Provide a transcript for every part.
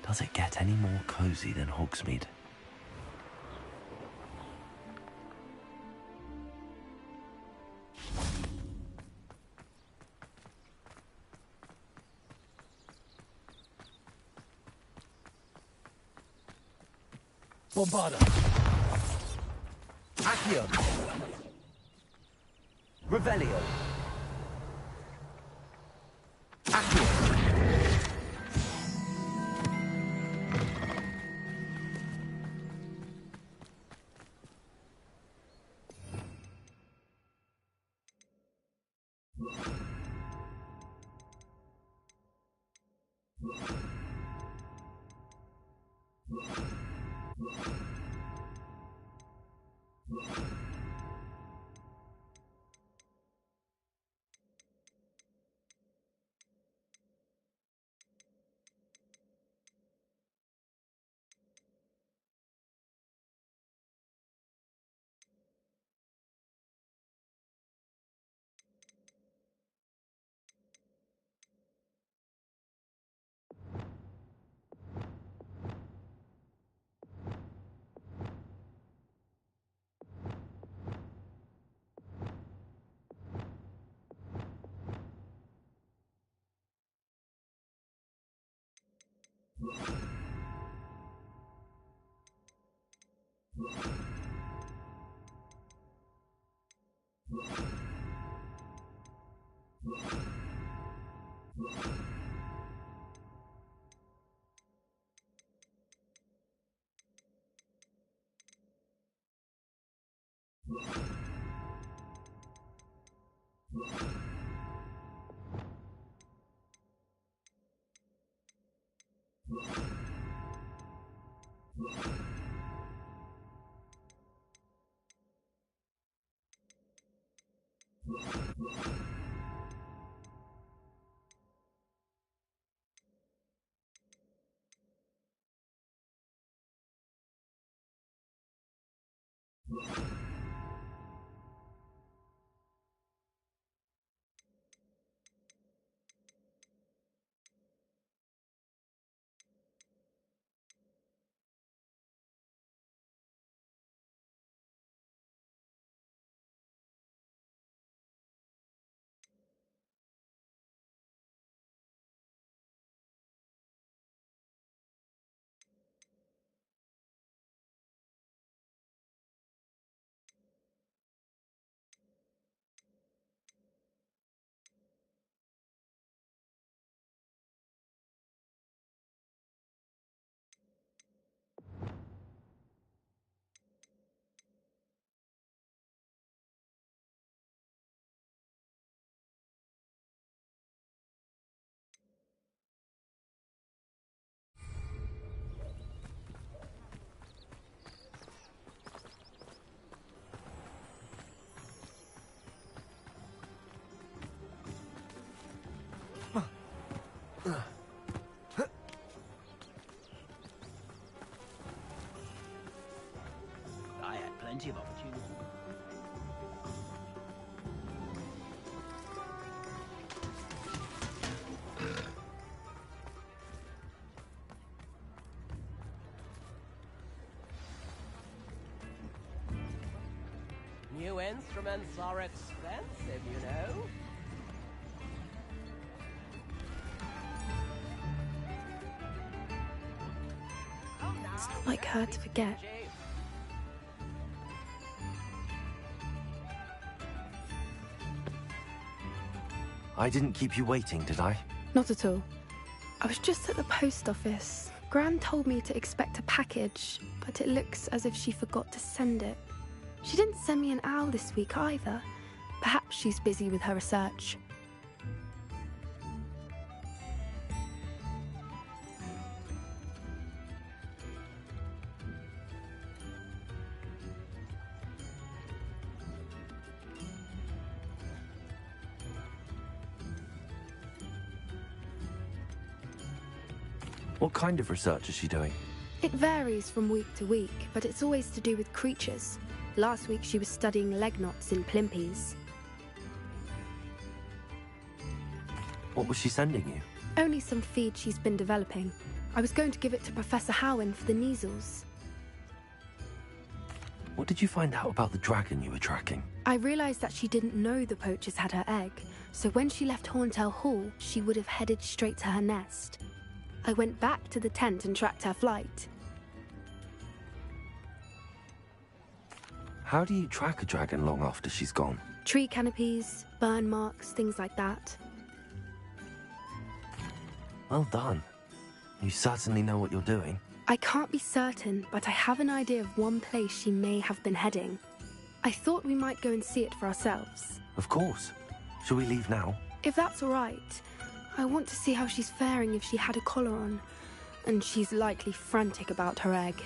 Does it get any more cozy than Hogsmeade? Bombarda. Accio. Revelio. Accio. I had plenty of opportunity. New instruments are expensive, you know. It's not like her to forget. I didn't keep you waiting, did I? Not at all. I was just at the post office. Gran told me to expect a package, but it looks as if she forgot to send it. She didn't send me an owl this week either. Perhaps she's busy with her research. What kind of research is she doing? It varies from week to week, but it's always to do with creatures. Last week she was studying leg knots in plimpies. What was she sending you? Only some feed she's been developing. I was going to give it to Professor Howin for the measles. What did you find out about the dragon you were tracking? I realized that she didn't know the poachers had her egg, so when she left Horntail Hall, she would have headed straight to her nest. I went back to the tent and tracked her flight. How do you track a dragon long after she's gone? Tree canopies, burn marks, things like that. Well done. You certainly know what you're doing. I can't be certain, but I have an idea of one place she may have been heading. I thought we might go and see it for ourselves. Of course. Shall we leave now? If that's all right. I want to see how she's faring if she had a collar on. And she's likely frantic about her egg.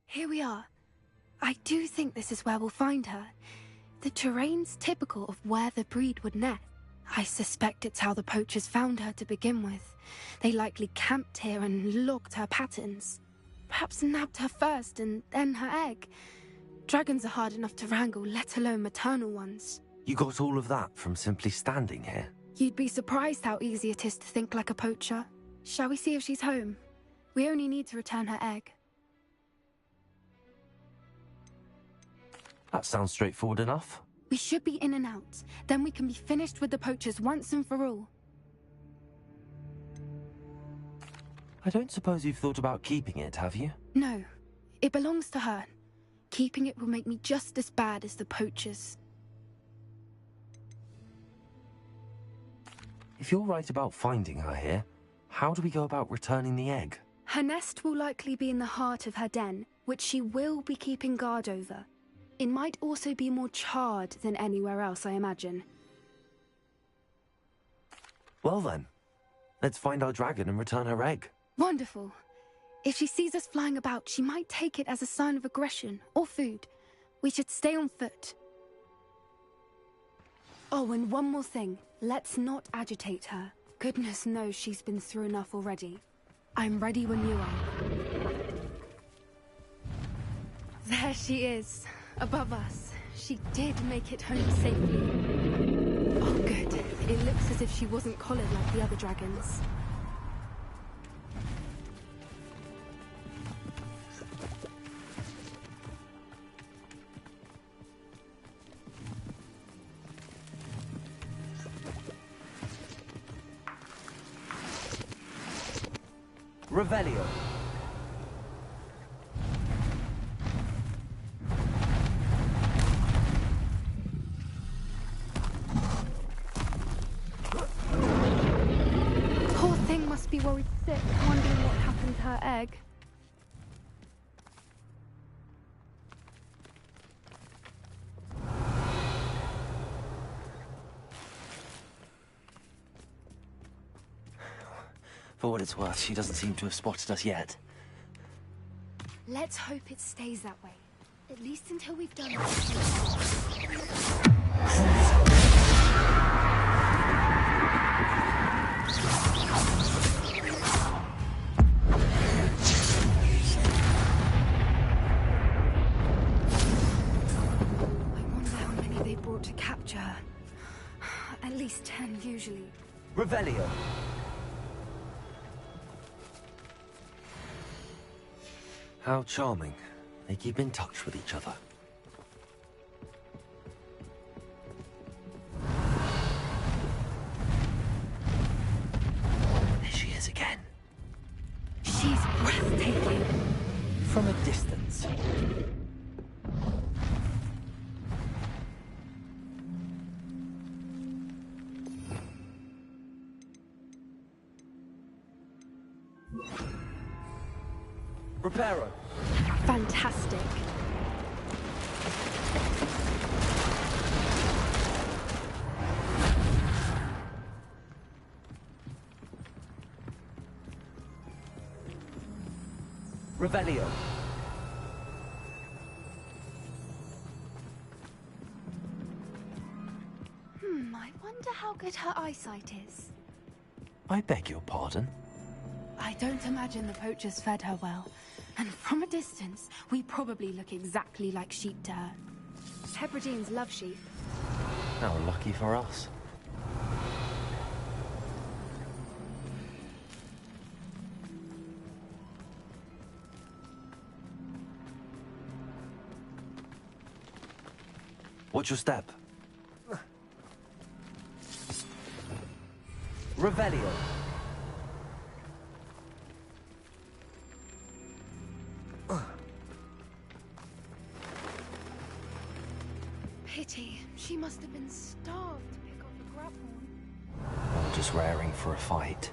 Here we are. I do think this is where we'll find her. The terrain's typical of where the breed would nest. I suspect it's how the poachers found her to begin with. They likely camped here and logged her patterns. Perhaps nabbed her first and then her egg. Dragons are hard enough to wrangle, let alone maternal ones. You got all of that from simply standing here? You'd be surprised how easy it is to think like a poacher. Shall we see if she's home? We only need to return her egg. That sounds straightforward enough. We should be in and out. Then we can be finished with the poachers once and for all. I don't suppose you've thought about keeping it, have you? No. It belongs to her. Keeping it will make me just as bad as the poachers. If you're right about finding her here, how do we go about returning the egg? Her nest will likely be in the heart of her den, which she will be keeping guard over. It might also be more charred than anywhere else, I imagine. Well then, let's find our dragon and return her egg. Wonderful. If she sees us flying about, she might take it as a sign of aggression or food. We should stay on foot. Oh, and one more thing. Let's not agitate her. Goodness knows she's been through enough already. I'm ready when you are. There she is. Above us. She did make it home safely. Oh, good. It looks as if she wasn't collared like the other dragons. Revelio. Poor thing must be worried sick, wondering what happened to her egg. For what it's worth, she doesn't seem to have spotted us yet. Let's hope it stays that way. At least until we've done it. I wonder how many they brought to capture her. At least 10 usually. Revelio. How charming. They keep in touch with each other. There she is again. She's breathtaking. From a distance. Reparo. Fantastic. Revelio. wonder how good her eyesight is. I beg your pardon? I don't imagine the poachers fed her well. And from a distance, we probably look exactly like sheep to her. Hebrideans love sheep. How lucky for us. Watch your step. Revelio. Pity. She must have been starved to pick off a grubhorn. Or just raring for a fight.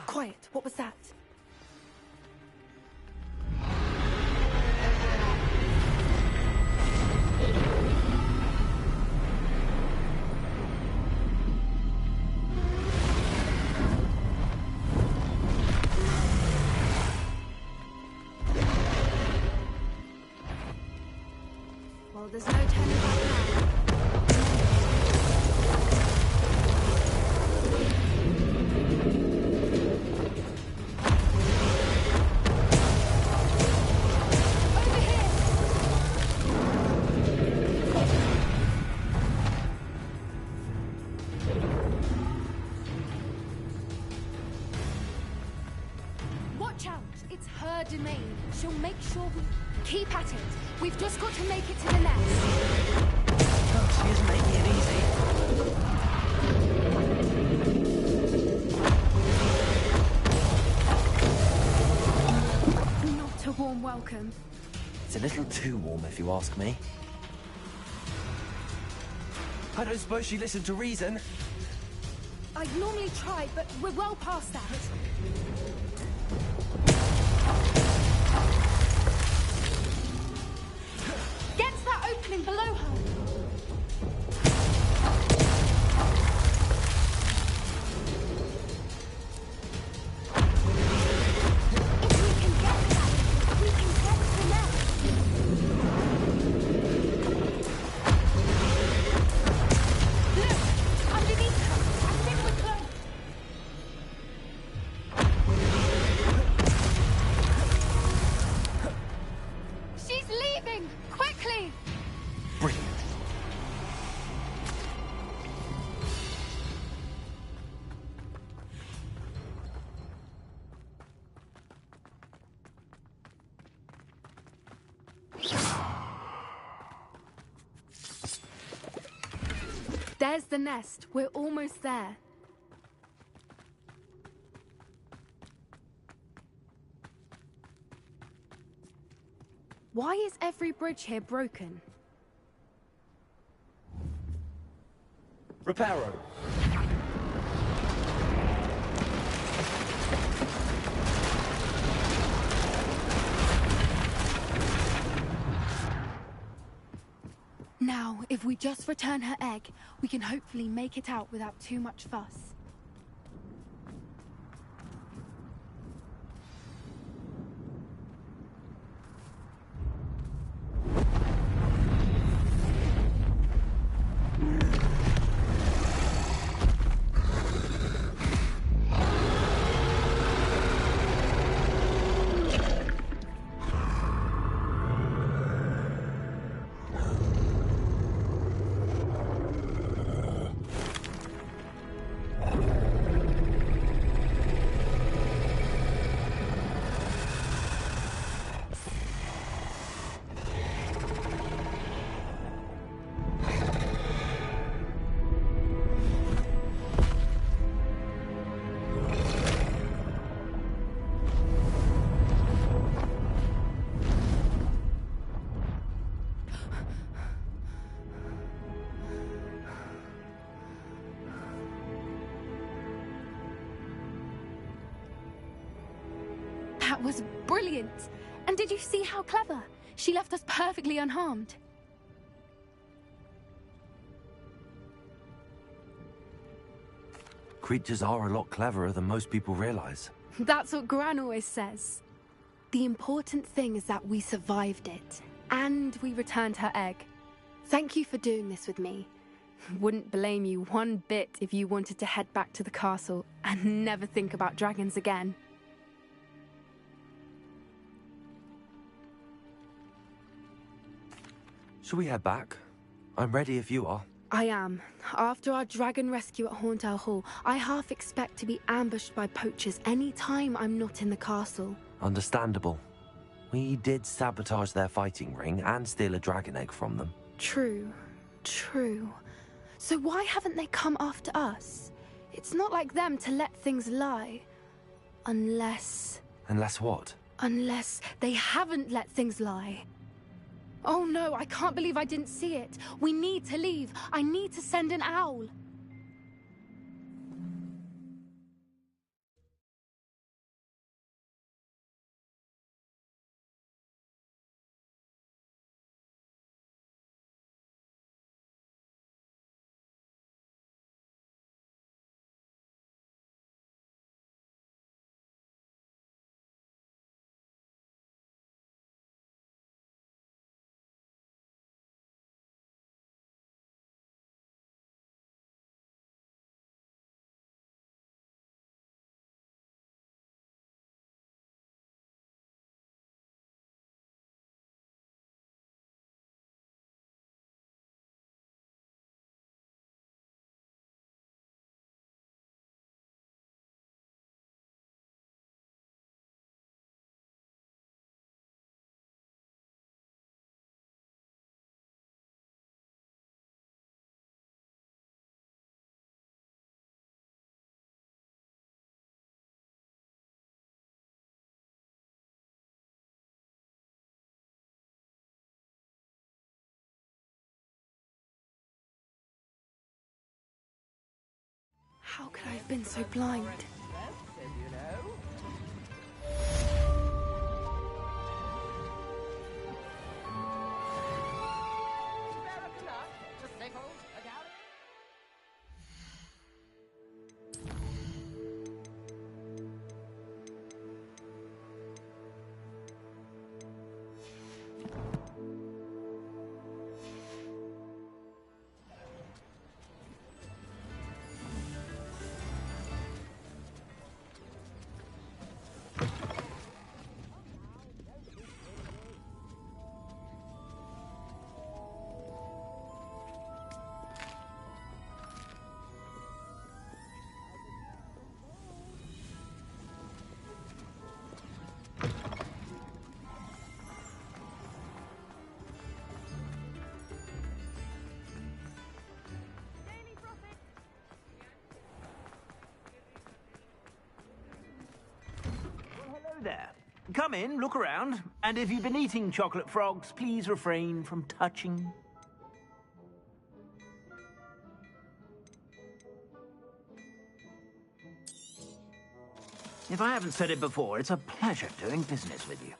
Quiet. What was that? Well, there's no turning back now. Watch out! It's her domain. She'll make sure we keep at it. We've just got to make it to the nest. Oh, she is making it easy. Not a warm welcome. It's a little too warm if you ask me. I don't suppose she listened to reason. I'd normally try, but we're well past that. Get to that opening below her. If we can get that, we can get to the nest. Look! Underneath her! I think we're close! She's leaving! Quickly! Brilliant. There's the nest. We're almost there. Why is every bridge here broken? Reparo. Now, if we just return her egg, we can hopefully make it out without too much fuss. That was brilliant! And did you see how clever? She left us perfectly unharmed. Creatures are a lot cleverer than most people realize. That's what Gran always says. The important thing is that we survived it, and we returned her egg. Thank you for doing this with me. Wouldn't blame you one bit if you wanted to head back to the castle and never think about dragons again. Shall we head back? I'm ready if you are. I am. After our dragon rescue at Hauntow Hall, I half expect to be ambushed by poachers any time I'm not in the castle. Understandable. We did sabotage their fighting ring and steal a dragon egg from them. True. So why haven't they come after us? It's not like them to let things lie. Unless what? Unless they haven't let things lie. Oh no, I can't believe I didn't see it. We need to leave. I need to send an owl. How could I have been so blind? Expensive, you know. Fair enough to sickle a gallery. There. Come in, look around, and if you've been eating chocolate frogs, please refrain from touching. If I haven't said it before, it's a pleasure doing business with you.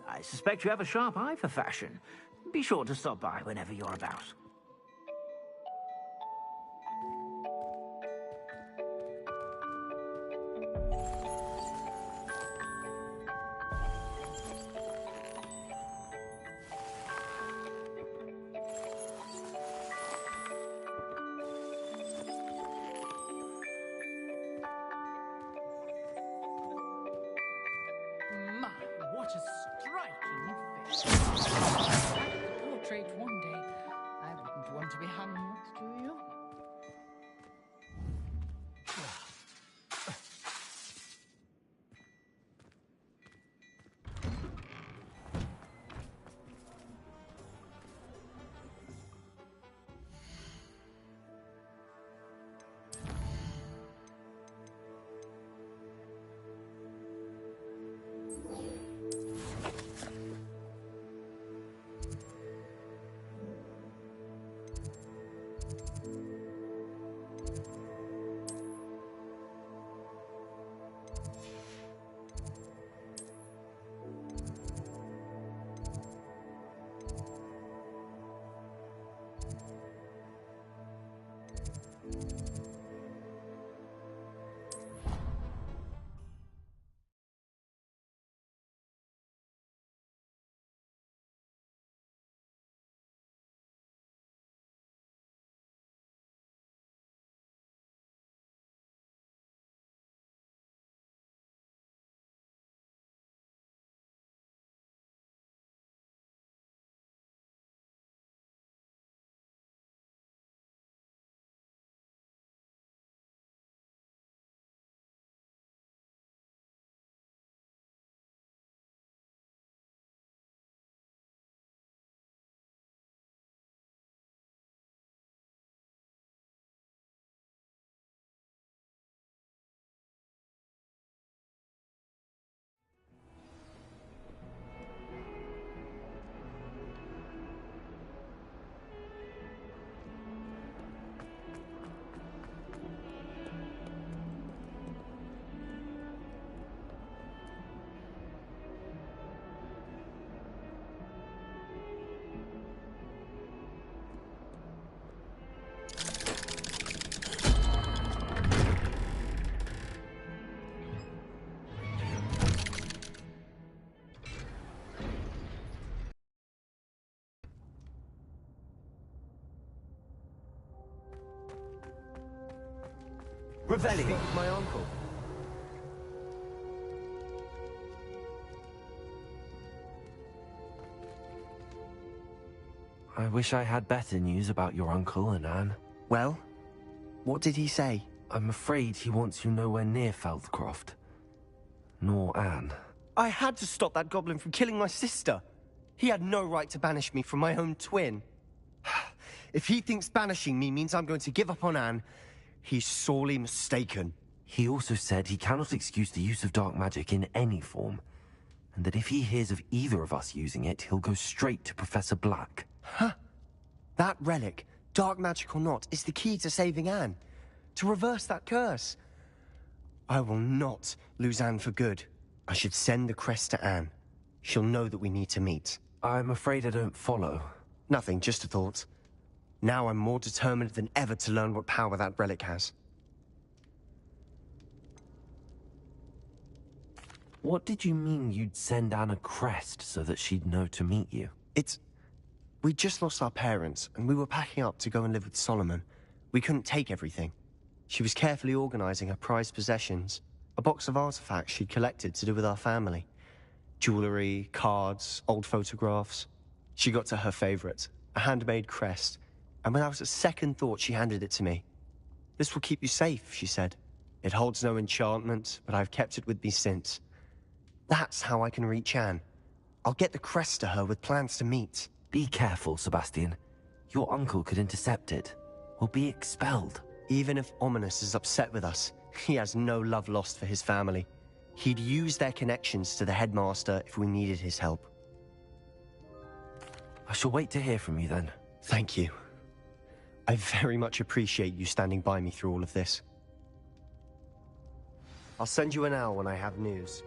I suspect you have a sharp eye for fashion. Be sure to stop by whenever you're about. My, what a striking face. A portrait one day. I wouldn't want to be hung next to you. Revelio. Speak with my uncle. I wish I had better news about your uncle and Anne. Well, what did he say? I'm afraid he wants you nowhere near Feldcroft. Nor Anne. I had to stop that goblin from killing my sister. He had no right to banish me from my own twin. If he thinks banishing me means I'm going to give up on Anne, he's sorely mistaken. He also said he cannot excuse the use of dark magic in any form, and that if he hears of either of us using it, he'll go straight to Professor Black. Huh? That relic, dark magic or not, is the key to saving Anne. To reverse that curse. I will not lose Anne for good. I should send the crest to Anne. She'll know that we need to meet. I'm afraid I don't follow. Nothing, just a thought. Now I'm more determined than ever to learn what power that relic has. What did you mean you'd send Anne a crest so that she'd know to meet you? We just lost our parents, and we were packing up to go and live with Solomon. We couldn't take everything. She was carefully organizing her prized possessions, a box of artifacts she'd collected to do with our family. Jewelry, cards, old photographs. She got to her favorite, a handmade crest, and when I was at second thought, she handed it to me. "This will keep you safe," she said. "It holds no enchantment, but I've kept it with me since. That's how I can reach Anne. I'll get the crest to her with plans to meet." Be careful, Sebastian. Your uncle could intercept it. We'll be expelled. Even if Ominous is upset with us, he has no love lost for his family. He'd use their connections to the headmaster if we needed his help. I shall wait to hear from you then. Thank you. I very much appreciate you standing by me through all of this. I'll send you an owl when I have news.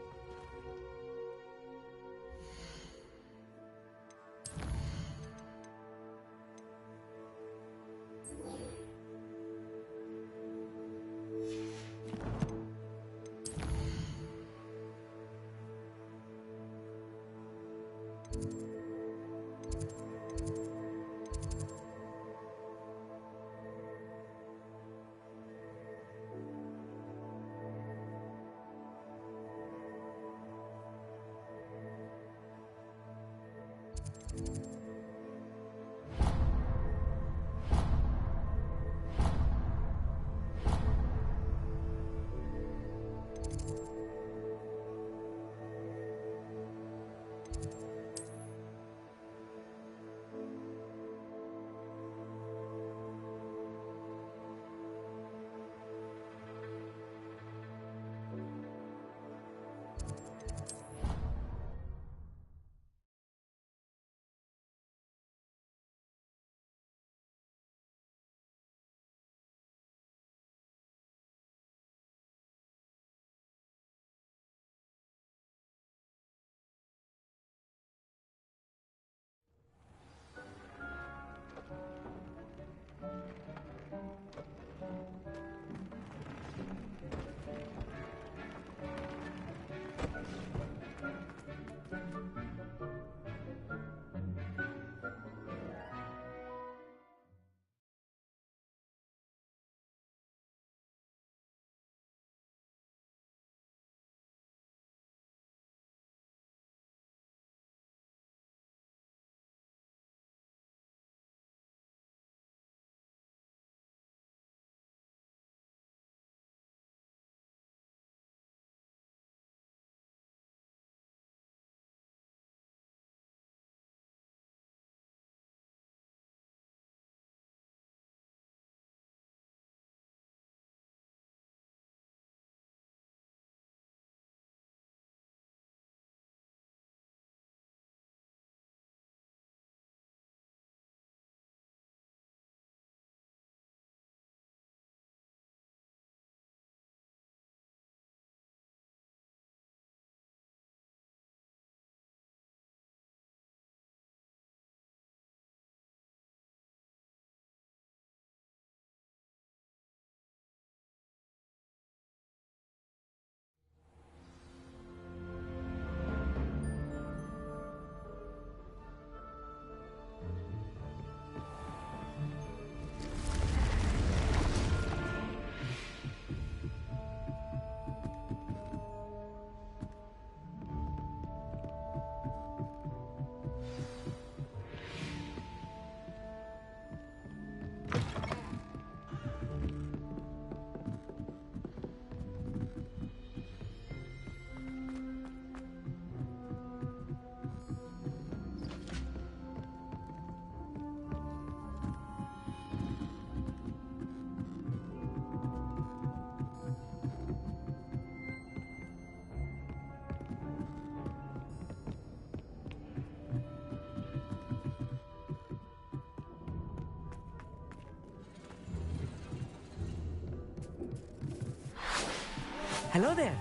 Hello there.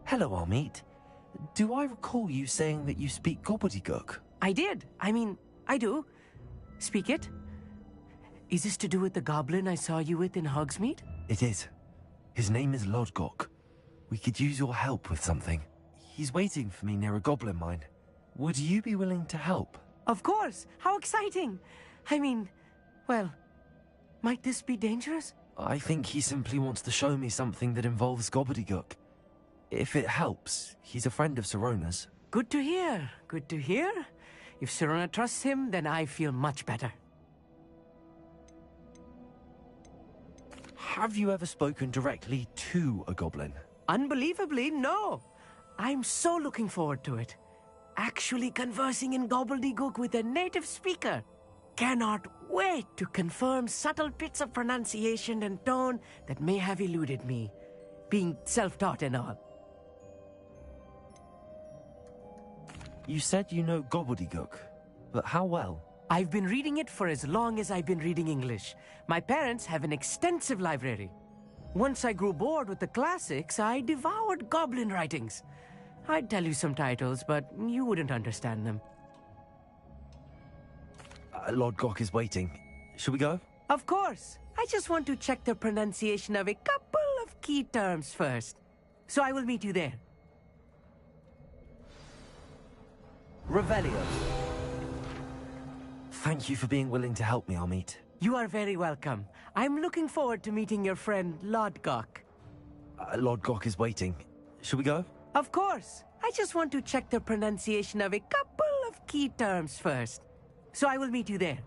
Hello, Amit. Do I recall you saying that you speak gobbledygook? I did. I do. Speak it. Is this to do with the goblin I saw you with in Hogsmeade? It is. His name is Lodgok. We could use your help with something. He's waiting for me near a goblin mine. Would you be willing to help? Of course. How exciting. Well, might this be dangerous? I think he simply wants to show me something that involves gobbledygook. If it helps, he's a friend of Sirona's. Good to hear. Good to hear. If Sirona trusts him, then I feel much better. Have you ever spoken directly to a goblin? Unbelievably, no. I'm so looking forward to it. Actually conversing in gobbledygook with a native speaker. Cannot wait to confirm subtle bits of pronunciation and tone that may have eluded me, being self-taught and all. You said you know gobbledygook, but how well? I've been reading it for as long as I've been reading English. My parents have an extensive library. Once I grew bored with the classics, I devoured goblin writings. I'd tell you some titles, but you wouldn't understand them. Lodgok is waiting. Should we go? Of course. I just want to check the pronunciation of a couple of key terms first. So I will meet you there. Revelio. Thank you for being willing to help me, Amit. You are very welcome. I'm looking forward to meeting your friend, Lodgok. Lodgok is waiting. Should we go? Of course. I just want to check the pronunciation of a couple of key terms first. So I will meet you there.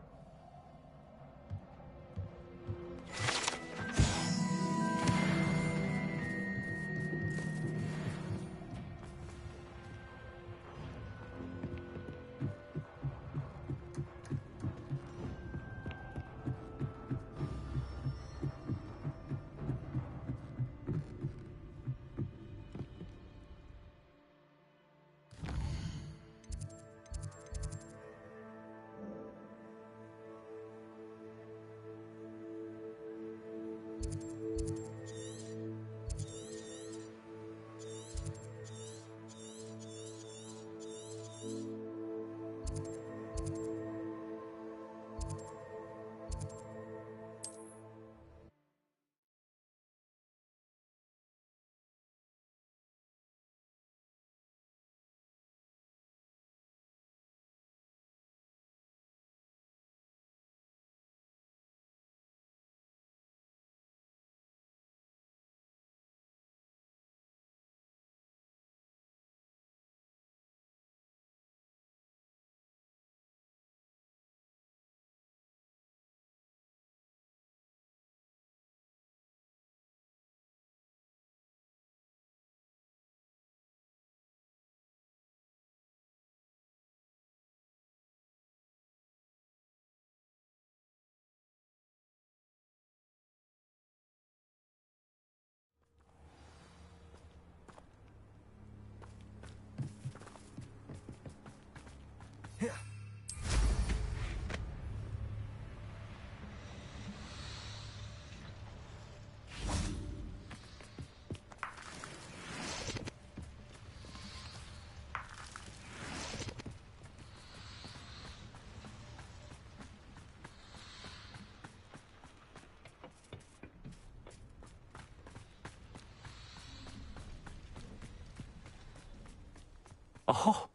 Oh,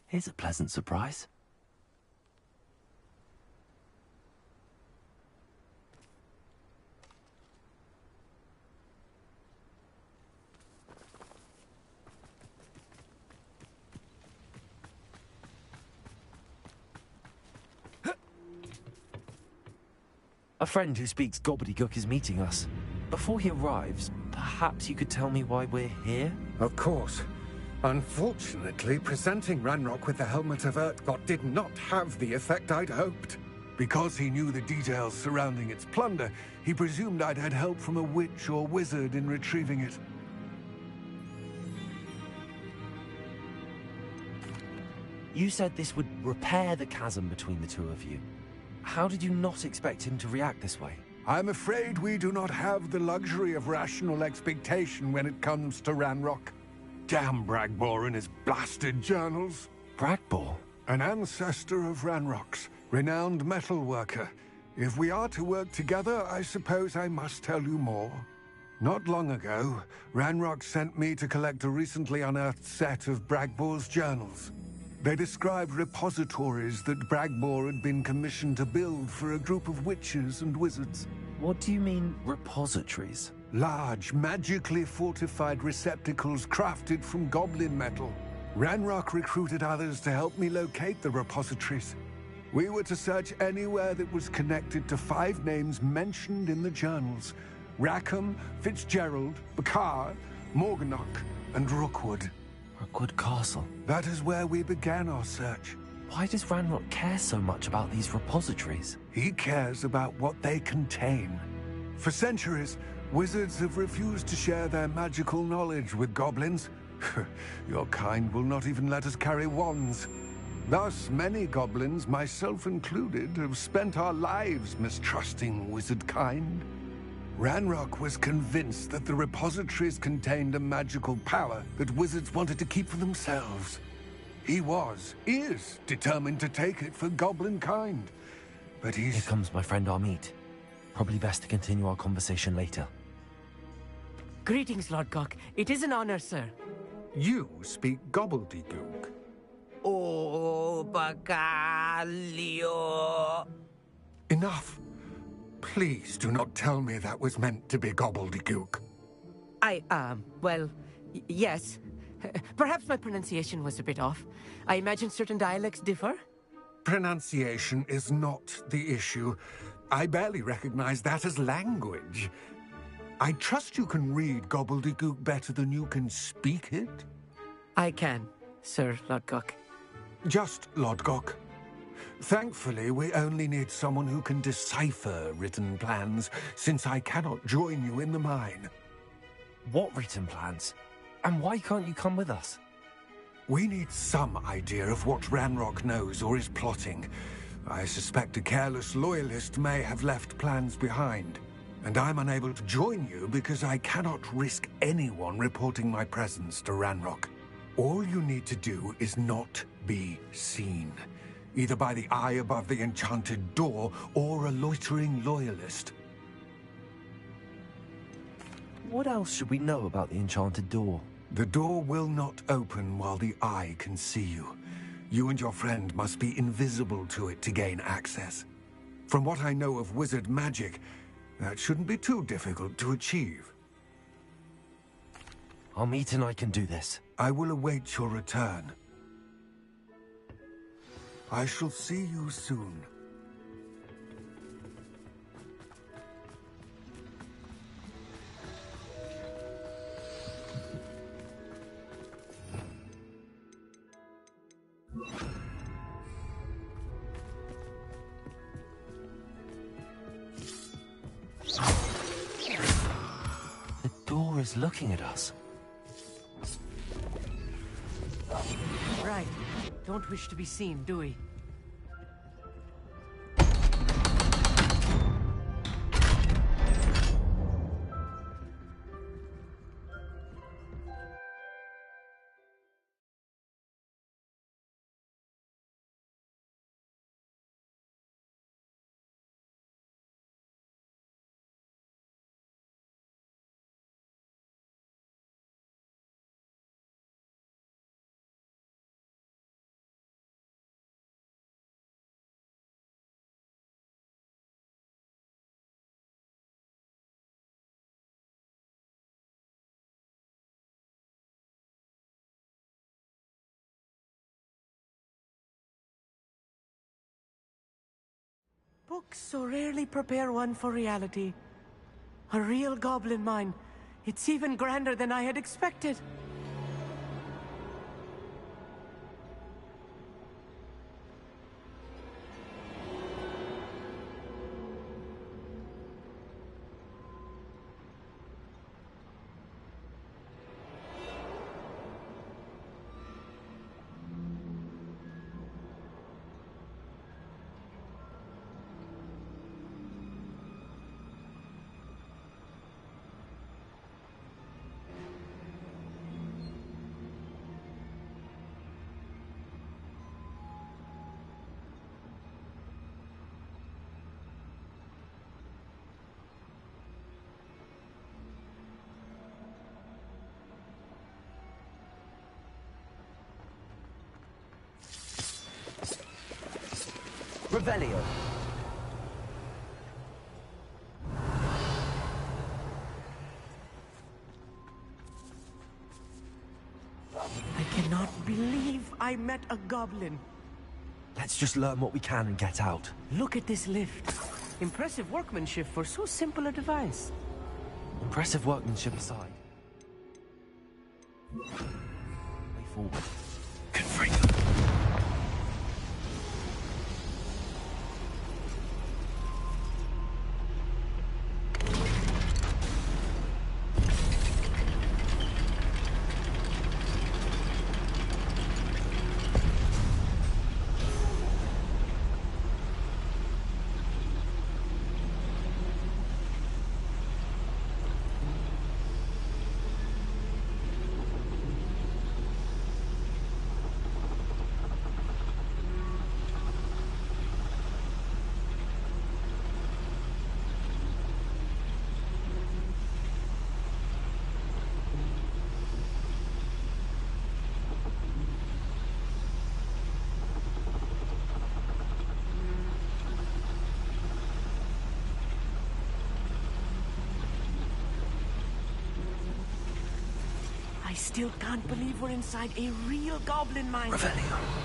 here's a pleasant surprise. A friend who speaks gobbledygook is meeting us. Before he arrives, perhaps you could tell me why we're here? Of course. Unfortunately, presenting Ranrock with the Helmet of Urtkot did not have the effect I'd hoped. Because he knew the details surrounding its plunder, he presumed I'd had help from a witch or wizard in retrieving it. You said this would repair the chasm between the two of you. How did you not expect him to react this way? I'm afraid we do not have the luxury of rational expectation when it comes to Ranrock. Damn Bragbor and his blasted journals. Bragbor? An ancestor of Ranrock's, renowned metal worker. If we are to work together, I suppose I must tell you more. Not long ago, Ranrock sent me to collect a recently unearthed set of Bragbor's journals. They described repositories that Bragbor had been commissioned to build for a group of witches and wizards. What do you mean, repositories? Large, magically fortified receptacles crafted from goblin metal. Ranrock recruited others to help me locate the repositories. We were to search anywhere that was connected to 5 names mentioned in the journals: Rackham, Fitzgerald, Bakar, Morganach, and Rookwood. Rookwood Castle? That is where we began our search. Why does Ranrock care so much about these repositories? He cares about what they contain. For centuries, wizards have refused to share their magical knowledge with goblins. Your kind will not even let us carry wands. Thus, many goblins, myself included, have spent our lives mistrusting wizard kind. Ranrock was convinced that the repositories contained a magical power that wizards wanted to keep for themselves. He is determined to take it for goblin kind. But Here comes my friend Amit. Probably best to continue our conversation later. Greetings, Lord Gok. It is an honor, sir. You speak gobbledygook. Oh, Bagalio. Enough. Please do not tell me that was meant to be gobbledygook. Well, yes. Perhaps my pronunciation was a bit off. I imagine certain dialects differ. Pronunciation is not the issue. I barely recognize that as language. I trust you can read gobbledygook better than you can speak it? I can, Sir Lord Gok. Just Lord Gok. Thankfully, we only need someone who can decipher written plans, since I cannot join you in the mine. What written plans? And why can't you come with us? We need some idea of what Ranrock knows or is plotting. I suspect a careless loyalist may have left plans behind. And I'm unable to join you because I cannot risk anyone reporting my presence to Ranrock. All you need to do is not be seen, either by the eye above the enchanted door or a loitering loyalist. What else should we know about the enchanted door? The door will not open while the eye can see you. You and your friend must be invisible to it to gain access. From what I know of wizard magic, that shouldn't be too difficult to achieve. Amit and I can do this. I will await your return. I shall see you soon. The door is looking at us. Right. Don't wish to be seen, do we? Books so rarely prepare one for reality. A real goblin mine. It's even grander than I had expected. Revelio. I cannot believe I met a goblin. Let's just learn what we can and get out. Look at this lift. Impressive workmanship for so simple a device. Impressive workmanship aside. Way forward. Confringo. I still can't believe we're inside a real goblin mine. Revelio.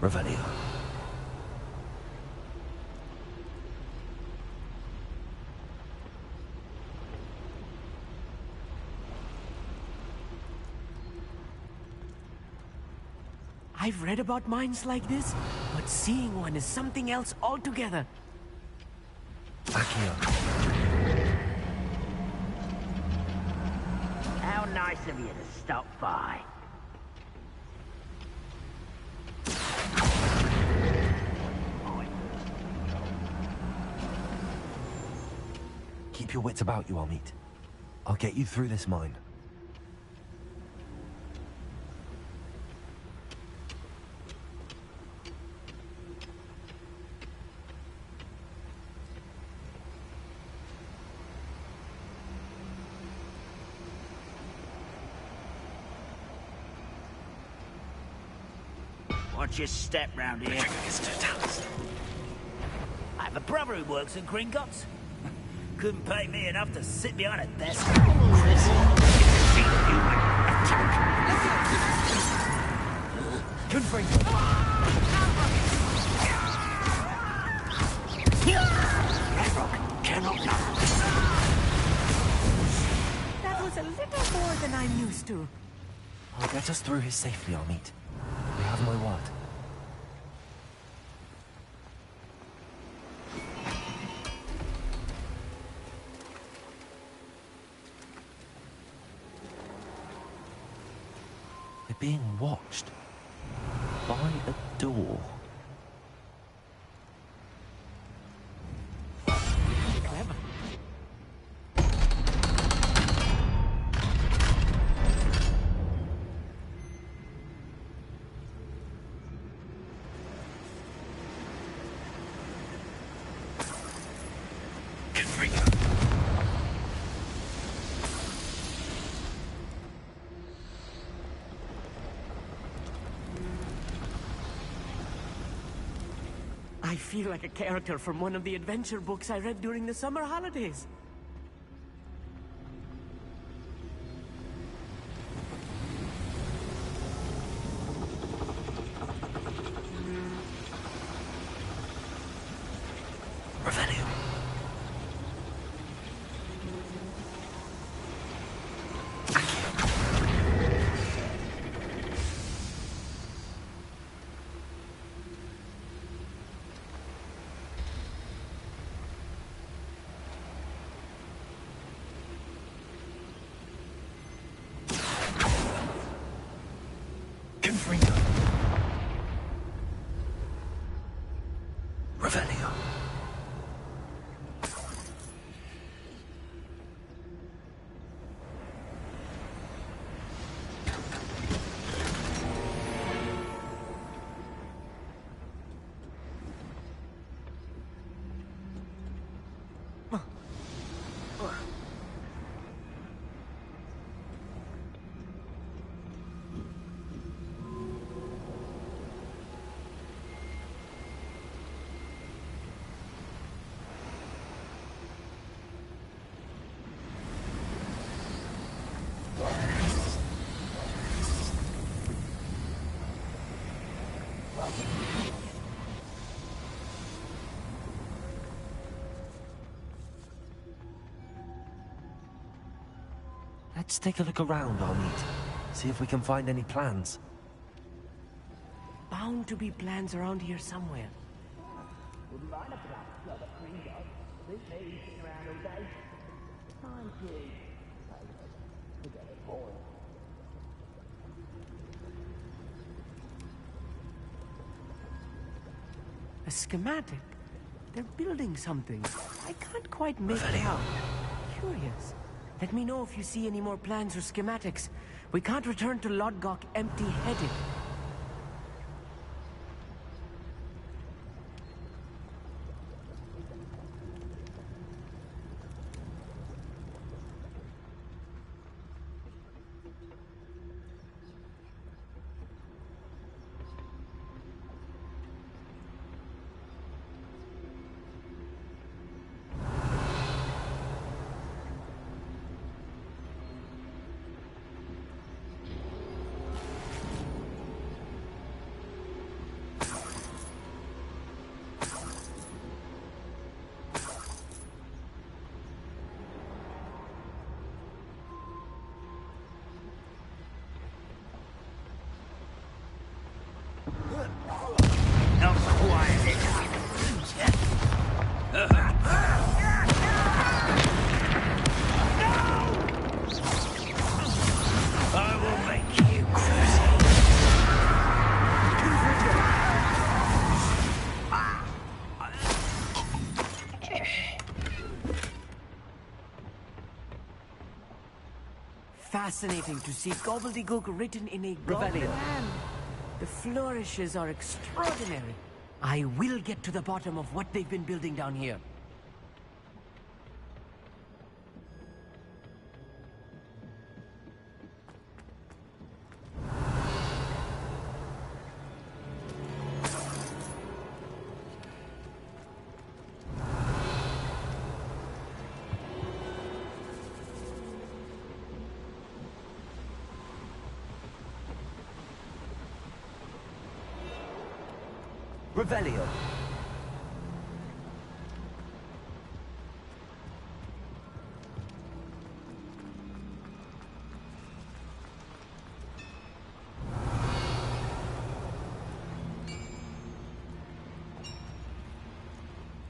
Revelio. I've read about mines like this, but seeing one is something else altogether. Accio. How nice of you to stop by. Keep your wits about you, Amit. I'll get you through this mine. Watch your step round here. I have a brother who works in Gringotts. Couldn't pay me enough to sit behind a desk. That was a little more than I'm used to. I'll get us through here safely, Amit. You have my word. They're being watched by a door. Clever. I feel like a character from one of the adventure books I read during the summer holidays. Revelio. Gringo. Revelio. Let's take a look around, Armit. See if we can find any plans. Bound to be plans around here somewhere. A schematic? They're building something. I can't quite make it out. Curious. Let me know if you see any more plans or schematics. We can't return to Lodgok empty-headed. Fascinating to see gobbledygook written in a goblin hand. The flourishes are extraordinary. I will get to the bottom of what they've been building down here. Revelio.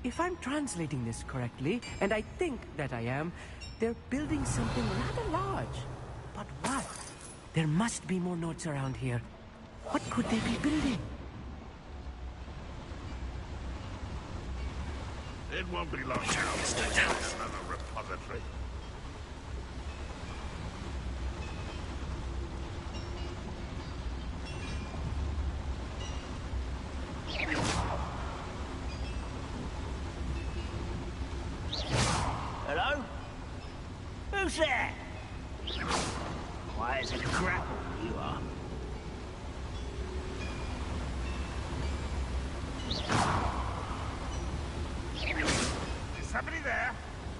If I'm translating this correctly, and I think that I am, they're building something rather large. But what? There must be more notes around here. What could they be building? It won't be long now before we have another repository. Hello? Who's there? Why is it grapple you are? Is somebody there?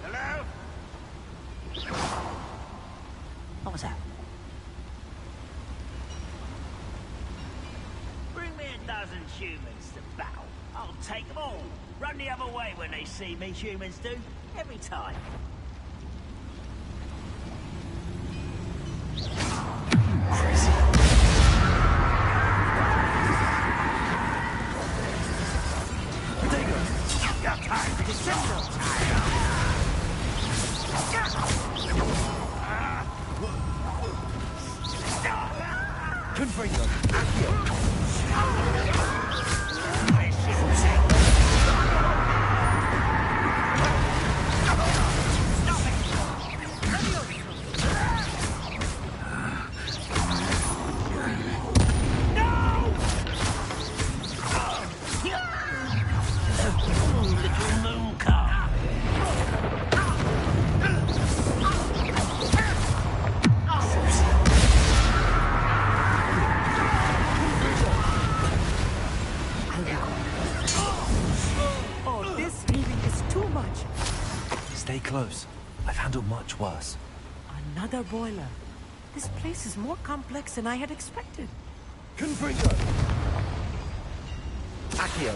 Hello? What was that? Bring me a dozen humans to battle. I'll take them all. Run the other way when they see me, humans do. Every time. Confringo! Stay close. I've handled much worse. Another boiler. This place is more complex than I had expected. Confringo! Accio!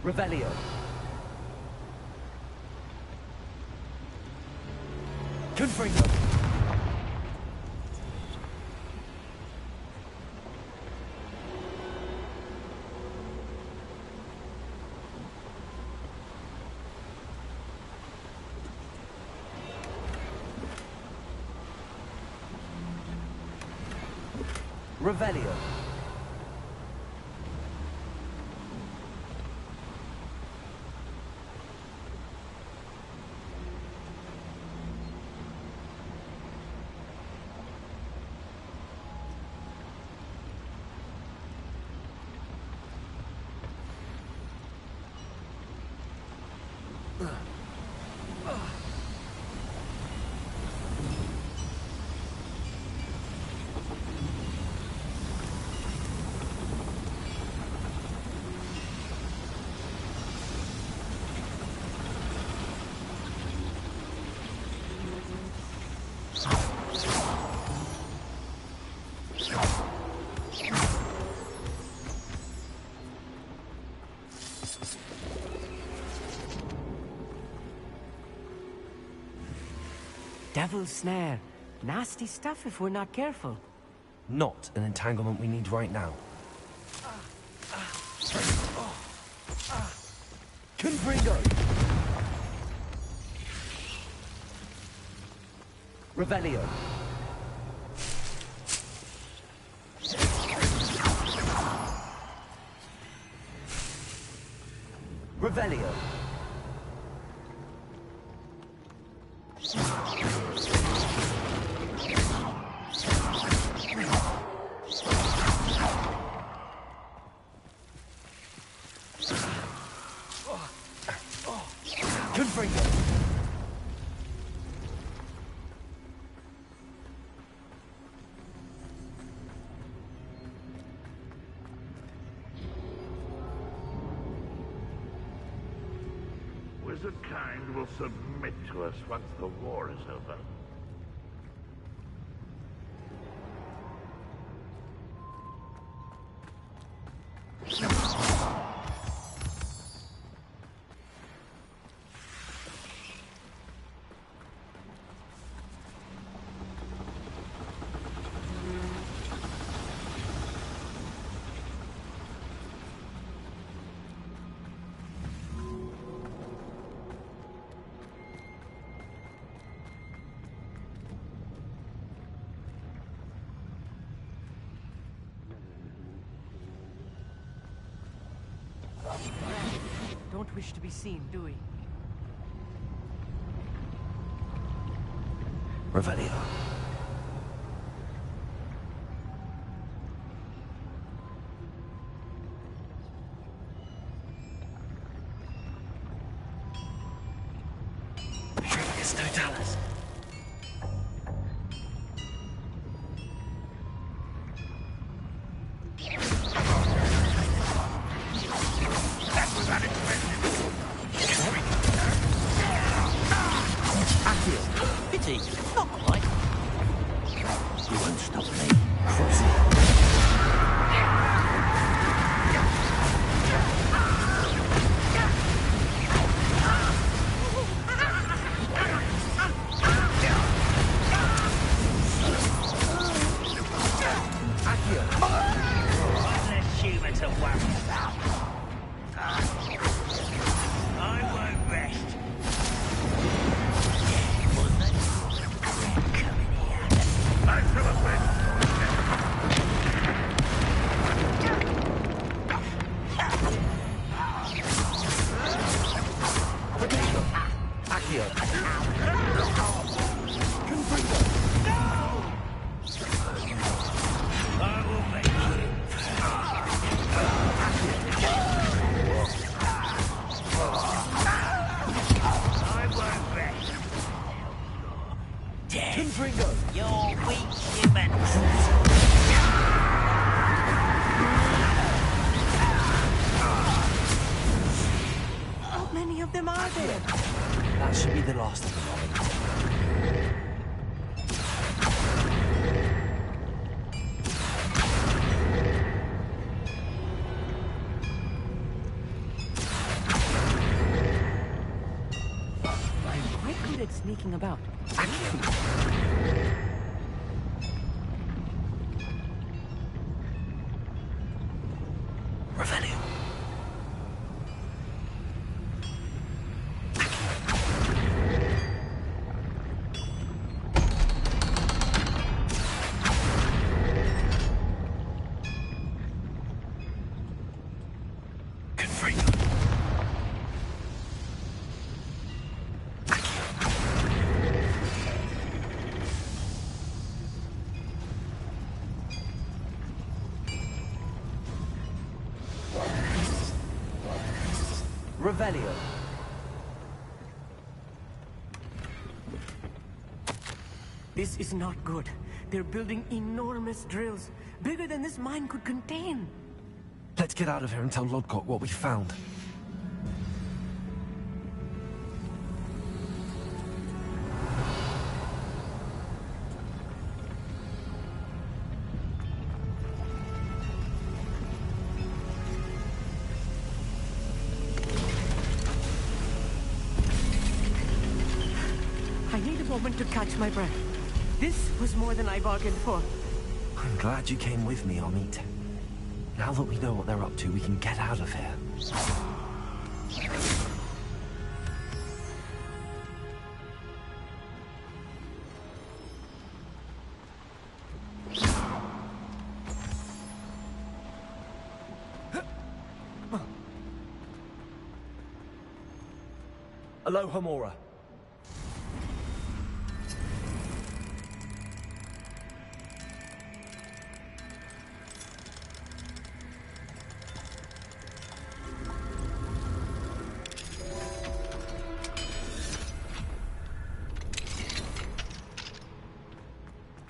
Revelio. Confringo. Revelio. Devil's snare. Nasty stuff if we're not careful. Not an entanglement we need right now. Confringo! Revelio. Revelio. Confringo. Wizard kind will submit to us once the war is over. Don't wish to be seen, do we? Revelio. Totalis. Pity, not quite. You won't stop me. Revelio. Revelio. This is not good. They're building enormous drills, bigger than this mine could contain. Let's get out of here and tell Lodgok what we found. I need a moment to catch my breath. This was more than I bargained for. I'm glad you came with me, Amit. Now that we know what they're up to, we can get out of here. Aloha, Mora.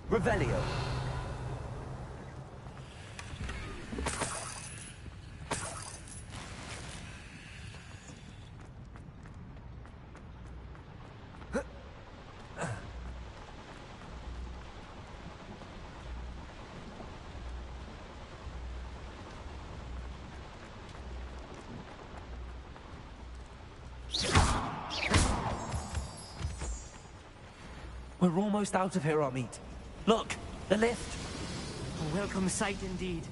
Revelio. We're almost out of here, Amit. Look, the lift. A welcome sight indeed.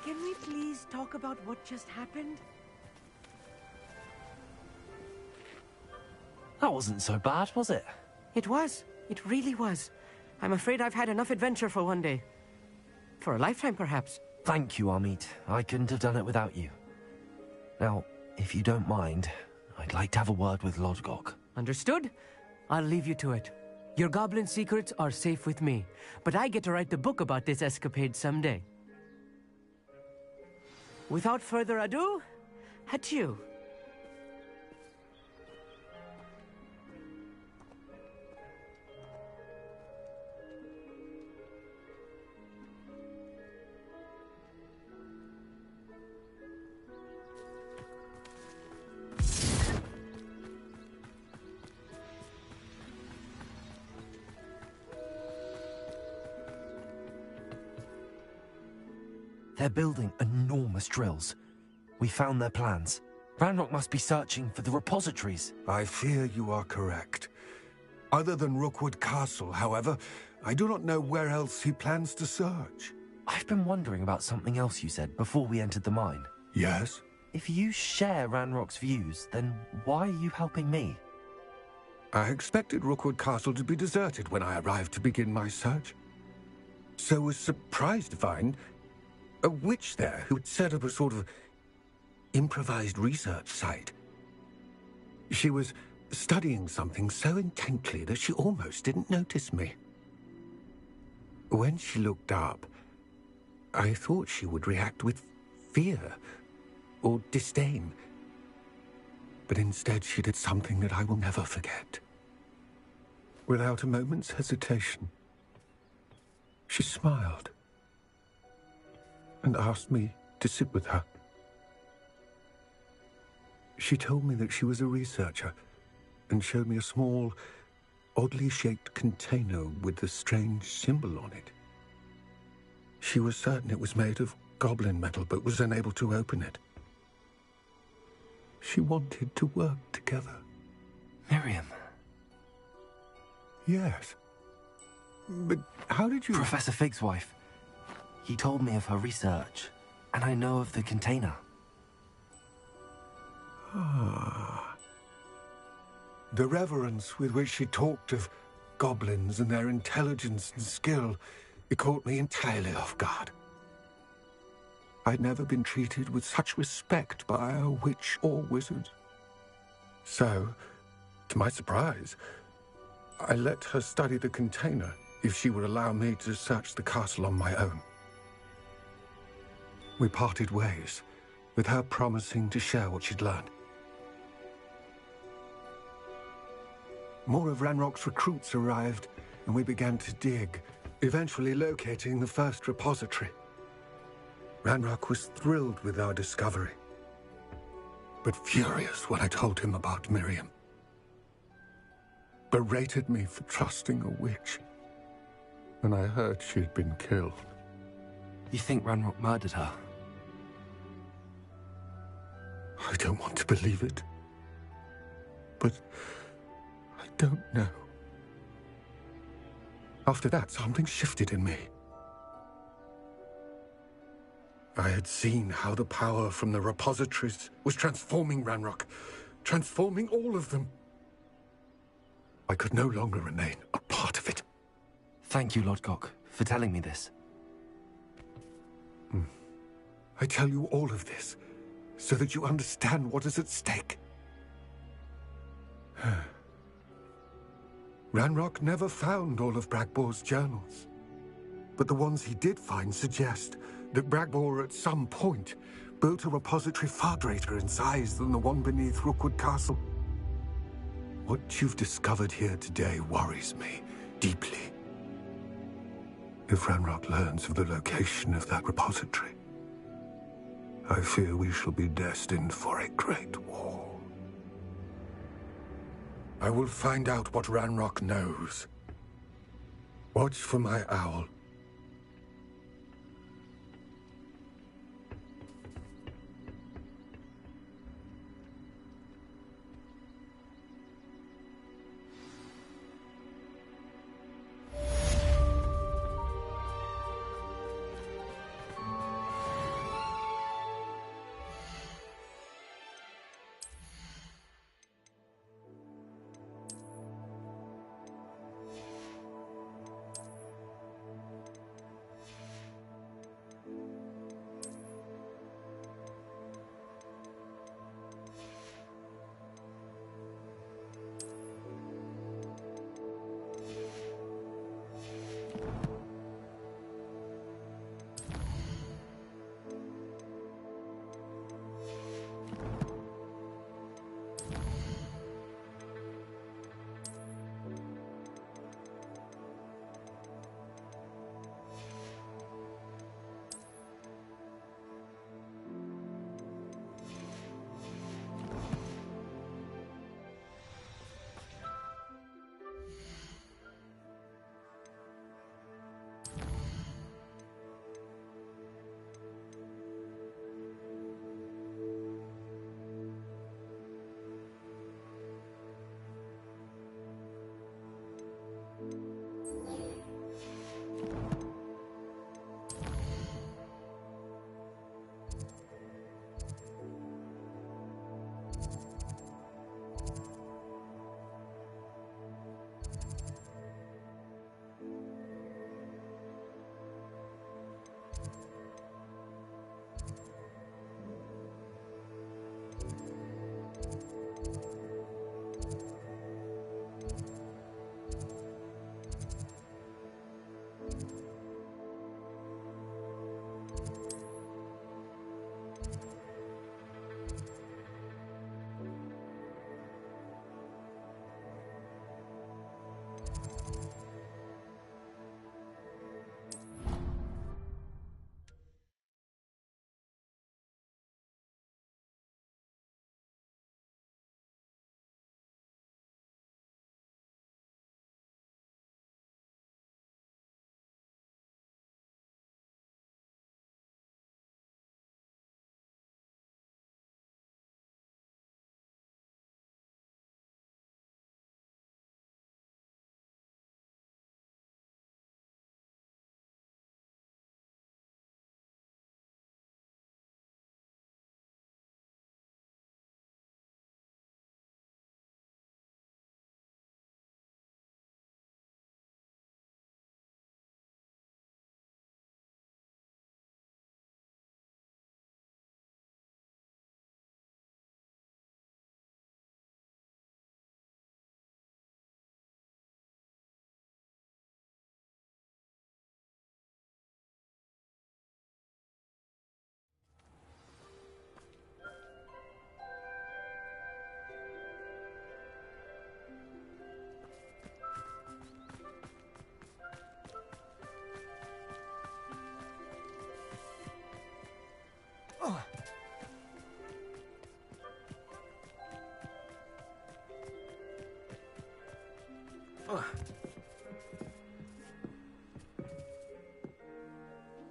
Can we please talk about what just happened? That wasn't so bad, was it? It was. It really was. I'm afraid I've had enough adventure for one day. For a lifetime, perhaps. Thank you, Amit. I couldn't have done it without you. Now, if you don't mind, I'd like to have a word with Lodgok. Understood? I'll leave you to it. Your goblin secrets are safe with me, but I get to write the book about this escapade someday. Without further ado, adieu. They're building enormous drills. We found their plans. Ranrock must be searching for the repositories. I fear you are correct. Other than Rookwood Castle, however, I do not know where else he plans to search. I've been wondering about something else you said before we entered the mine. Yes? If you share Ranrock's views, then why are you helping me? I expected Rookwood Castle to be deserted when I arrived to begin my search. So was surprised to find a witch there who had set up a sort of improvised research site. She was studying something so intently that she almost didn't notice me. When she looked up, I thought she would react with fear or disdain. But instead she did something that I will never forget. Without a moment's hesitation, she smiled and asked me to sit with her. She told me that she was a researcher and showed me a small, oddly shaped container with a strange symbol on it. She was certain it was made of goblin metal, but was unable to open it. She wanted to work together. Miriam. Yes. But how did you... Professor Fig's wife. He told me of her research, and I know of the container. Ah. The reverence with which she talked of goblins and their intelligence and skill, it caught me entirely off guard. I'd never been treated with such respect by a witch or wizard. So, to my surprise, I let her study the container if she would allow me to search the castle on my own. We parted ways, with her promising to share what she'd learned. More of Ranrock's recruits arrived, and we began to dig, eventually locating the first repository. Ranrock was thrilled with our discovery, but furious when I told him about Miriam. Berated me for trusting a witch, and I heard she'd been killed. You think Ranrock murdered her? I don't want to believe it, but I don't know. After that, something shifted in me. I had seen how the power from the repositories was transforming Ranrock, transforming all of them. I could no longer remain a part of it. Thank you, Lodgok, for telling me this. I tell you all of this so that you understand what is at stake. Ranrock never found all of Bragbor's journals, but the ones he did find suggest that Bragbor at some point built a repository far greater in size than the one beneath Rookwood Castle. What you've discovered here today worries me deeply. If Ranrock learns of the location of that repository, I fear we shall be destined for a great war. I will find out what Ranrock knows. Watch for my owl.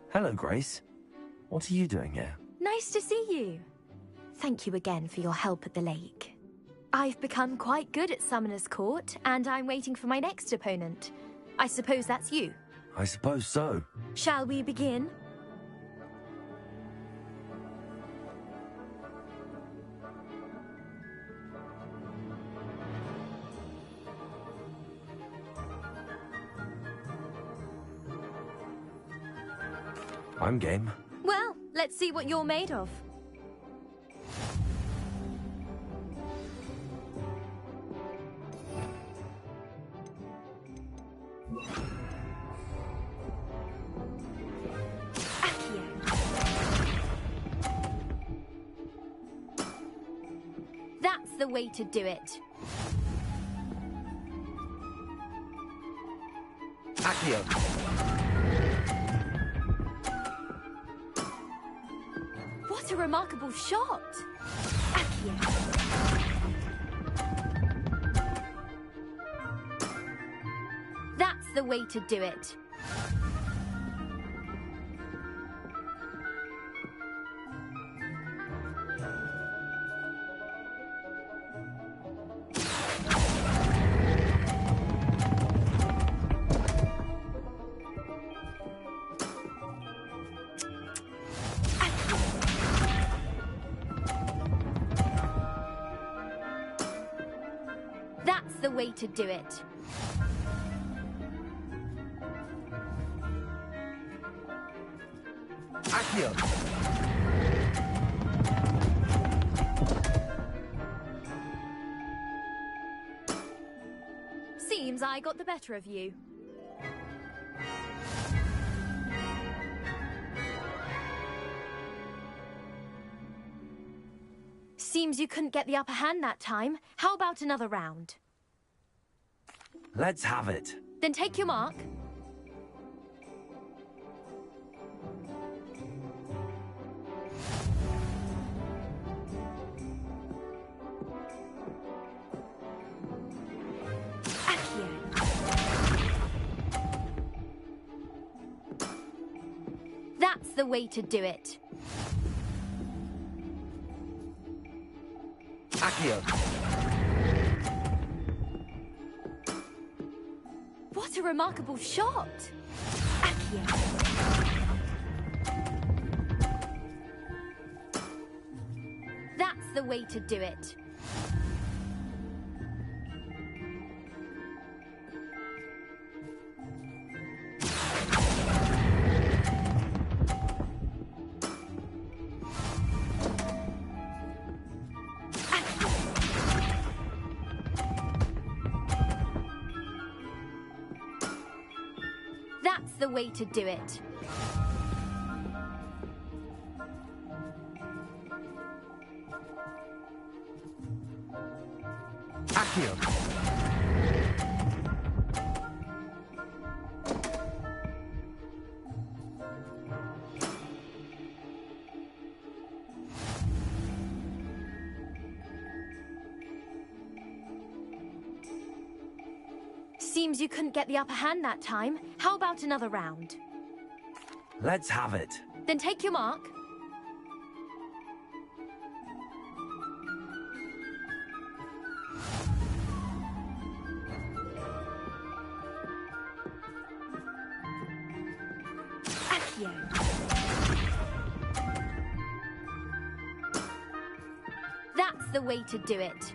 Hello, Grace. What are you doing here? Nice to see you. Thank you again for your help at the lake. I've become quite good at Summoner's Court, and I'm waiting for my next opponent. I suppose that's you. I suppose so. Shall we begin? I'm game. Well, let's see what you're made of. That's the way to do it. Accio. What a remarkable shot! Accio. That's the way to do it. That's the way to do it. Accio. Seems I got the better of you. Seems you couldn't get the upper hand that time. How about another round? Let's have it. Then take your mark. Accio. That's the way to do it. Accio. What a remarkable shot! Accio. That's the way to do it. That's the way to do it. Accio. Seems you couldn't get the upper hand that time. How about another round? Let's have it. Then take your mark. Accio. That's the way to do it.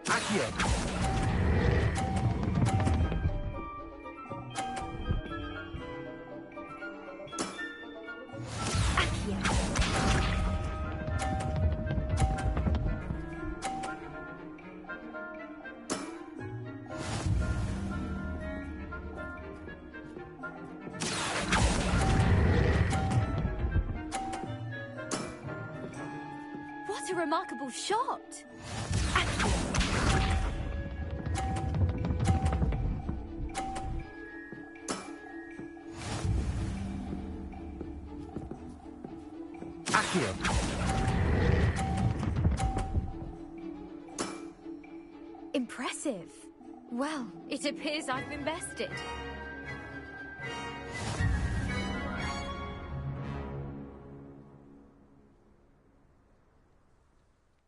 Accio. What a remarkable shot! here. Impressive. Well, it appears I've been bested.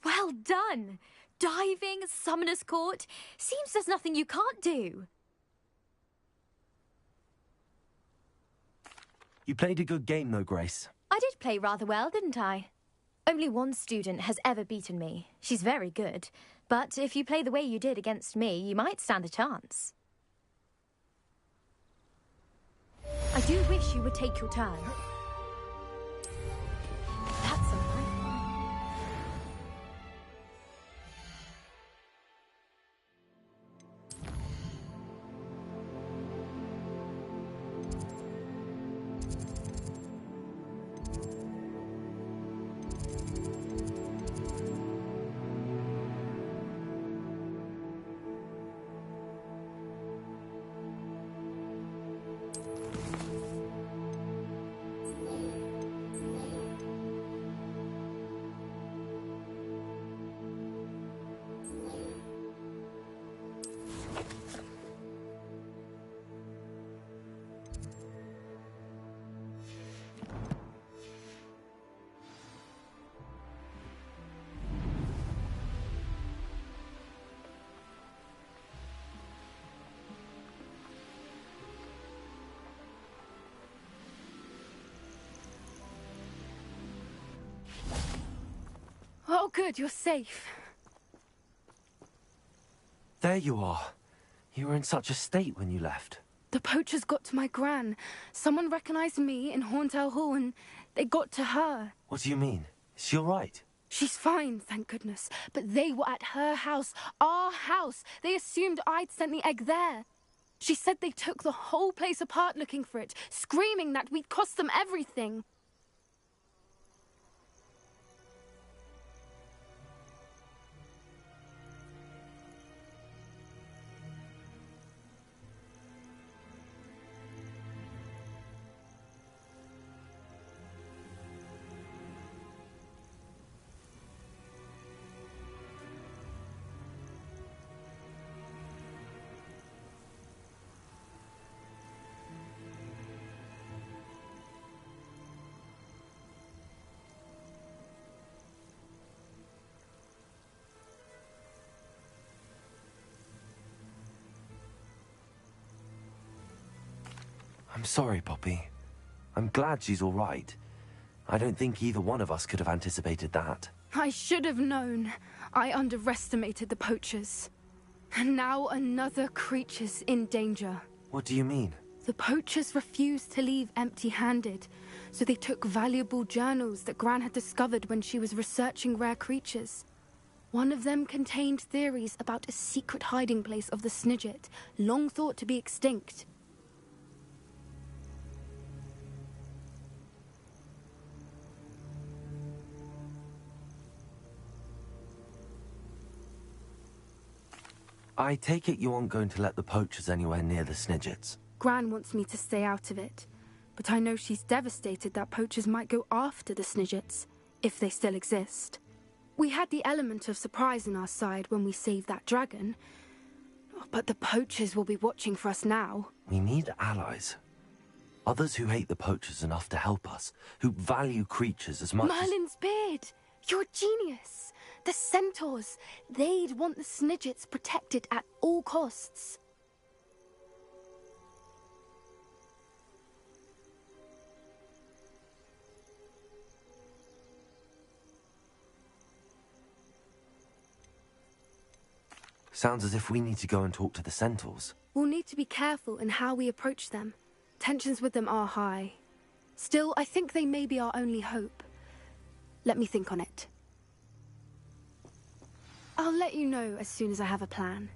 Well done! Diving, Summoner's Court. Seems there's nothing you can't do. You played a good game, though, Grace. I did play rather well, didn't I? Only one student has ever beaten me. She's very good. But if you play the way you did against me, you might stand a chance. I do wish you would take your turn. That's a lifeline. Oh, good, you're safe. There you are. You were in such a state when you left. The poachers got to my gran. Someone recognized me in Horntail Hall and they got to her. What do you mean? Is she all right? She's fine, thank goodness. But they were at her house, our house. They assumed I'd sent the egg there. She said they took the whole place apart looking for it, screaming that we'd cost them everything. I'm sorry, Poppy. I'm glad she's all right. I don't think either one of us could have anticipated that. I should have known. I underestimated the poachers. And now another creature's in danger. What do you mean? The poachers refused to leave empty-handed, so they took valuable journals that Gran had discovered when she was researching rare creatures. One of them contained theories about a secret hiding place of the Snidget, long thought to be extinct. I take it you aren't going to let the poachers anywhere near the Snidgets. Gran wants me to stay out of it, but I know she's devastated that poachers might go after the Snidgets, if they still exist. We had the element of surprise on our side when we saved that dragon, but the poachers will be watching for us now. We need allies. Others who hate the poachers enough to help us, who value creatures as much Merlin's beard! You're a genius! The centaurs! They'd want the Snidgets protected at all costs. Sounds as if we need to go and talk to the centaurs. We'll need to be careful in how we approach them. Tensions with them are high. Still, I think they may be our only hope. Let me think on it. I'll let you know as soon as I have a plan.